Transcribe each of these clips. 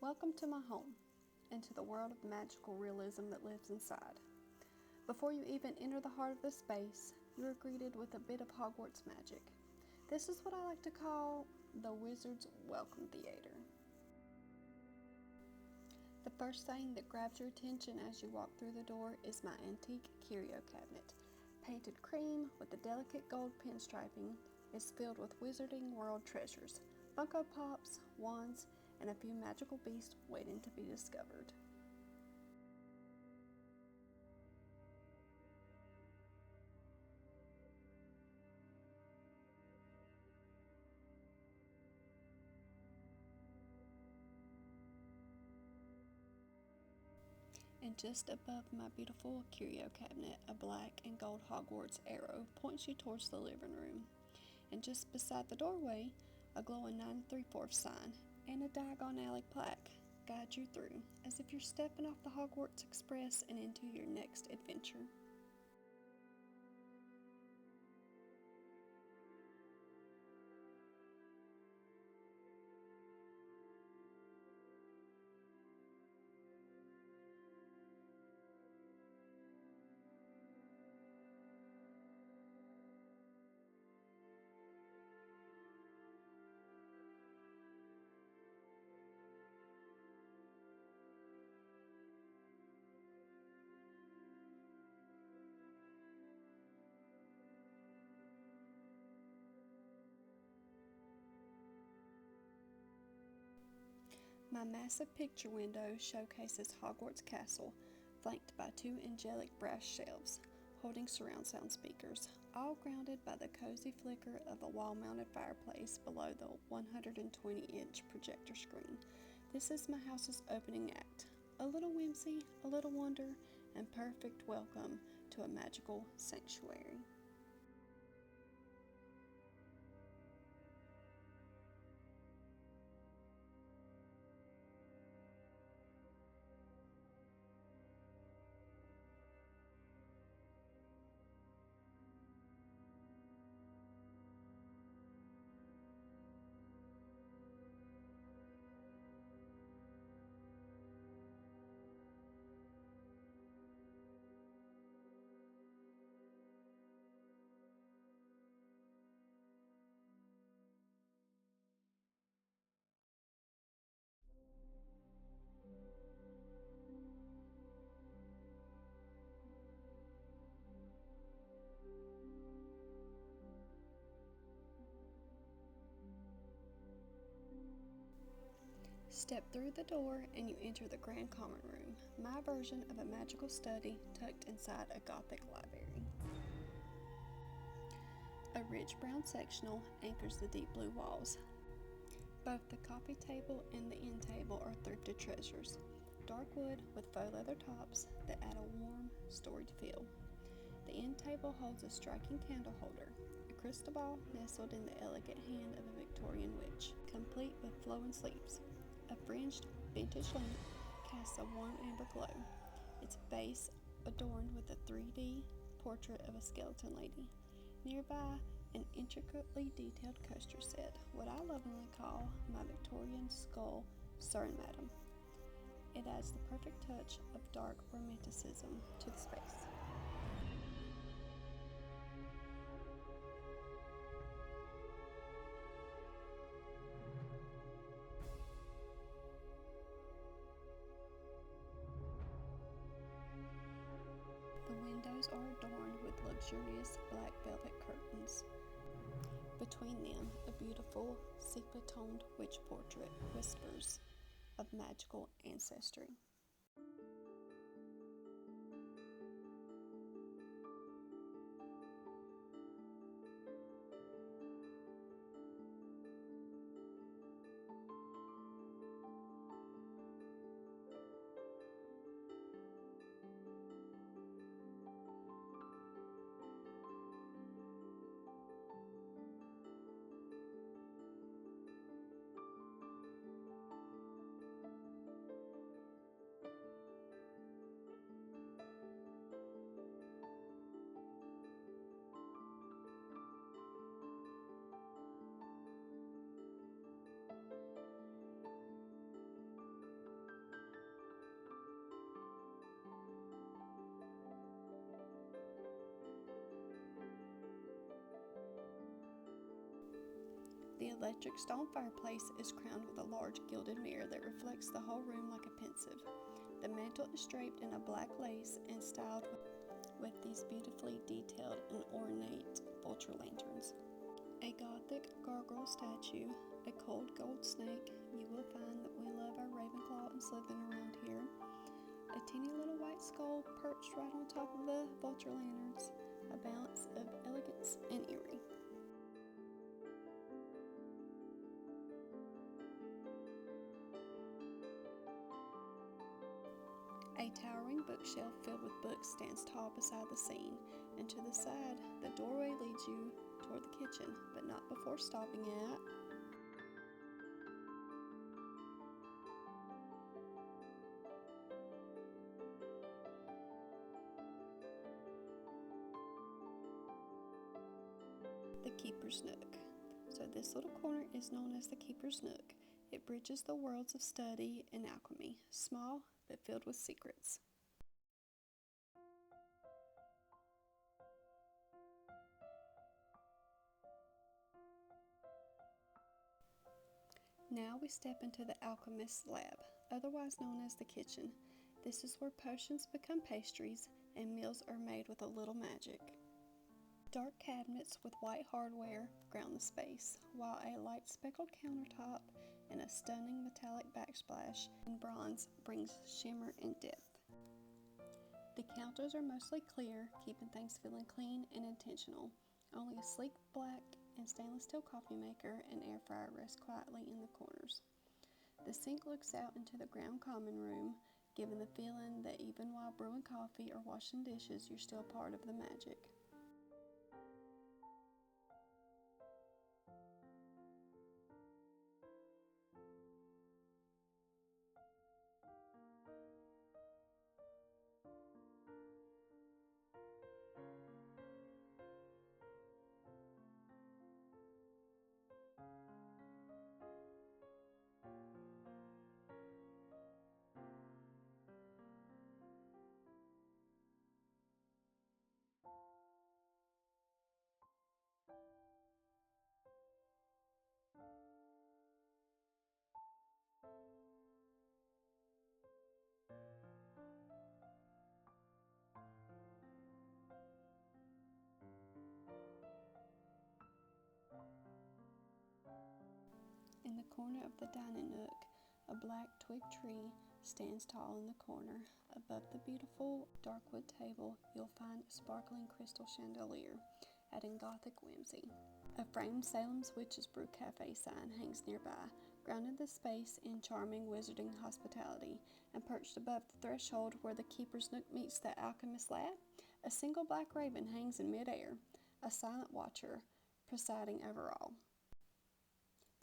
Welcome to my home, and to the world of magical realism that lives inside. Before you even enter the heart of the space, you are greeted with a bit of Hogwarts magic. This is what I like to call the Wizard's Welcome Theater. The first thing that grabs your attention as you walk through the door is my antique curio cabinet. Painted cream with the delicate gold pinstriping, is filled with Wizarding World treasures, Funko Pops, wands, and a few magical beasts waiting to be discovered. And just above my beautiful curio cabinet, a black and gold Hogwarts arrow points you towards the living room. And just beside the doorway, a glowing 9 3/4 sign and a Diagon Alley plaque guide you through, as if you're stepping off the Hogwarts Express and into your next adventure. My massive picture window showcases Hogwarts Castle, flanked by 2 angelic brass shelves holding surround sound speakers, all grounded by the cozy flicker of a wall-mounted fireplace below the 120-inch projector screen. This is my house's opening act. A little whimsy, a little wonder, and perfect welcome to a magical sanctuary. Step through the door and you enter the Grand Common Room, my version of a magical study tucked inside a gothic library. A rich brown sectional anchors the deep blue walls. Both the coffee table and the end table are thrifted treasures, dark wood with faux leather tops that add a warm, storied feel. The end table holds a striking candle holder, a crystal ball nestled in the elegant hand of a Victorian witch, complete with flowing sleeves. A fringed vintage lamp casts a warm amber glow, its base adorned with a 3D portrait of a skeleton lady. Nearby, an intricately detailed coaster set, what I lovingly call my Victorian skull Sir and Madam. It adds the perfect touch of dark romanticism to the space. The windows are adorned with luxurious black velvet curtains. Between them, a beautiful sepia-toned witch portrait whispers of magical ancestry. The electric stone fireplace is crowned with a large gilded mirror that reflects the whole room like a pensive. The mantel is draped in a black lace and styled with these beautifully detailed and ornate vulture lanterns. A gothic gargoyle statue, a cold gold snake. You will find that we love our Ravenclaw and Slytherin around here. A teeny little white skull perched right on top of the vulture lanterns, a balance of elegance and eerie. A towering bookshelf filled with books stands tall beside the scene, and to the side, the doorway leads you toward the kitchen, but not before stopping at the Keeper's Nook. So this little corner is known as the Keeper's Nook. It bridges the worlds of study and alchemy, small but filled with secrets. Now we step into the alchemist's lab, otherwise known as the kitchen. This is where potions become pastries and meals are made with a little magic. Dark cabinets with white hardware ground the space, while a light speckled countertop and a stunning metallic backsplash in bronze brings shimmer and depth. The counters are mostly clear, keeping things feeling clean and intentional. Only a sleek black and stainless steel coffee maker and air fryer rest quietly in the corners. The sink looks out into the ground common room, giving the feeling that even while brewing coffee or washing dishes, you're still part of the magic. In the corner of the dining nook, a black twig tree stands tall in the corner. Above the beautiful dark wood table, you'll find a sparkling crystal chandelier, adding gothic whimsy. A framed Salem's Witch's Brew Cafe sign hangs nearby, grounding the space in charming wizarding hospitality. And perched above the threshold where the Keeper's Nook meets the alchemist's lab, a single black raven hangs in midair, a silent watcher presiding over all.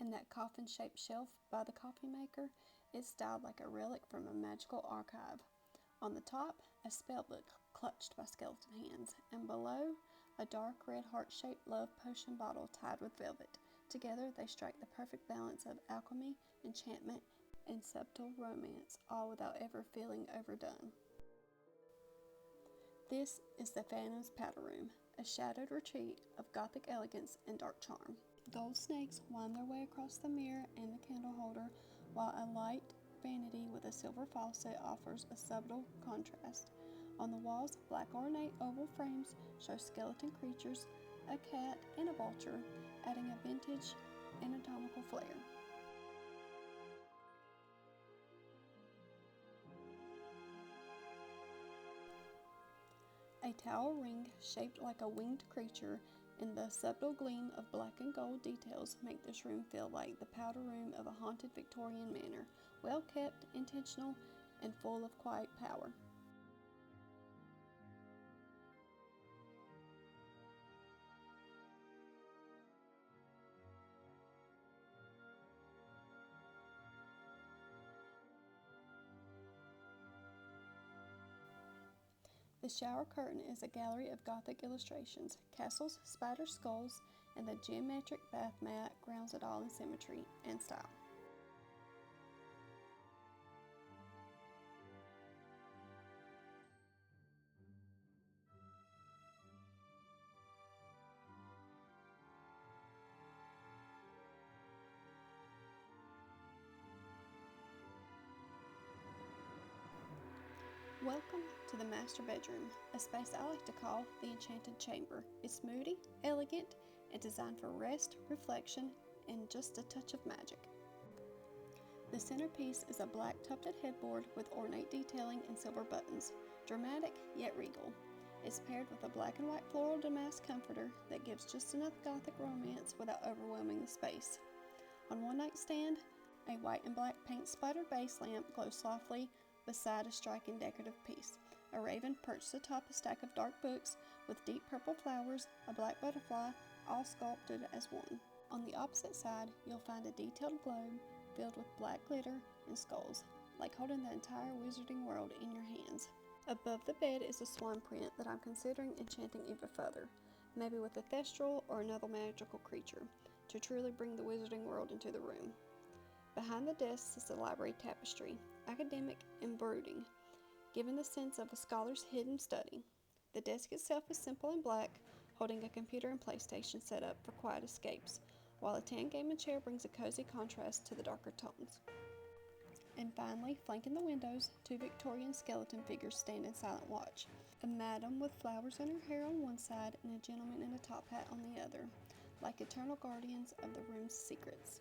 And that coffin-shaped shelf by the coffee maker is styled like a relic from a magical archive. On the top, a spellbook clutched by skeleton hands, and below, a dark red heart-shaped love potion bottle tied with velvet. Together, they strike the perfect balance of alchemy, enchantment, and subtle romance, all without ever feeling overdone. This is the Phantom's Powder Room, a shadowed retreat of gothic elegance and dark charm. Gold snakes wind their way across the mirror and the candle holder, while a light vanity with a silver faucet offers a subtle contrast. On the walls, black ornate oval frames show skeleton creatures, a cat, and a vulture, adding a vintage anatomical flair. A towel ring shaped like a winged creature and the subtle gleam of black and gold details make this room feel like the powder room of a haunted Victorian manor, well kept, intentional, and full of quiet power. The shower curtain is a gallery of Gothic illustrations, castles, spider skulls, and the geometric bath mat grounds it all in symmetry and style. Welcome to the master bedroom, a space I like to call the Enchanted Chamber. It's moody, elegant, and designed for rest, reflection, and just a touch of magic. The centerpiece is a black tufted headboard with ornate detailing and silver buttons, dramatic yet regal. It's paired with a black and white floral damask comforter that gives just enough gothic romance without overwhelming the space. On one nightstand, a white and black paint splattered base lamp glows softly beside a striking decorative piece. A raven perched atop a stack of dark books with deep purple flowers, a black butterfly, all sculpted as one. On the opposite side, you'll find a detailed globe filled with black glitter and skulls, like holding the entire wizarding world in your hands. Above the bed is a swan print that I'm considering enchanting even further, maybe with a thestral or another magical creature, to truly bring the wizarding world into the room. Behind the desk is a library tapestry, academic and brooding, giving the sense of a scholar's hidden study. The desk itself is simple and black, holding a computer and PlayStation set up for quiet escapes, while a tan gaming chair brings a cozy contrast to the darker tones. And finally, flanking the windows, two Victorian skeleton figures stand in silent watch. A madam with flowers in her hair on one side and a gentleman in a top hat on the other, like eternal guardians of the room's secrets.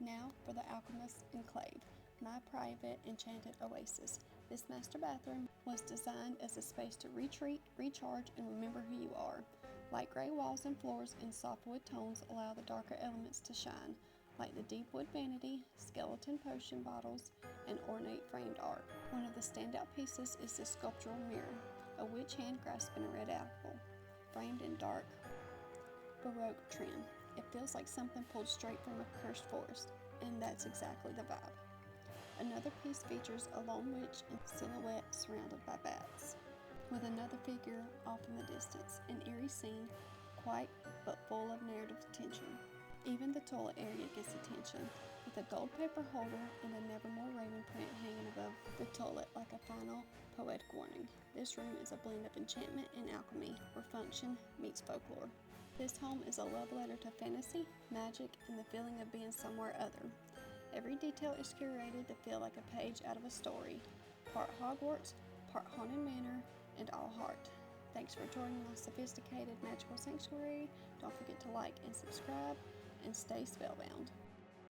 Now for the Alchemist's Enclave, my private enchanted oasis. This master bathroom was designed as a space to retreat, recharge, and remember who you are. Light gray walls and floors in soft wood tones allow the darker elements to shine, like the deep wood vanity, skeleton potion bottles, and ornate framed art. One of the standout pieces is the sculptural mirror, a witch hand grasping a red apple, framed in dark, Baroque trim. It feels like something pulled straight from a cursed forest, and that's exactly the vibe. Another piece features a lone witch in silhouette surrounded by bats, with another figure off in the distance. An eerie scene, quiet but full of narrative tension. Even the toilet area gets attention, with a gold paper holder and a nevermore raven print hanging above the toilet like a final poetic warning. This room is a blend of enchantment and alchemy, where function meets folklore. This home is a love letter to fantasy, magic, and the feeling of being somewhere other. Every detail is curated to feel like a page out of a story, part Hogwarts, part haunted manor, and all heart. Thanks for joining my sophisticated magical sanctuary. Don't forget to like and subscribe, and stay spellbound.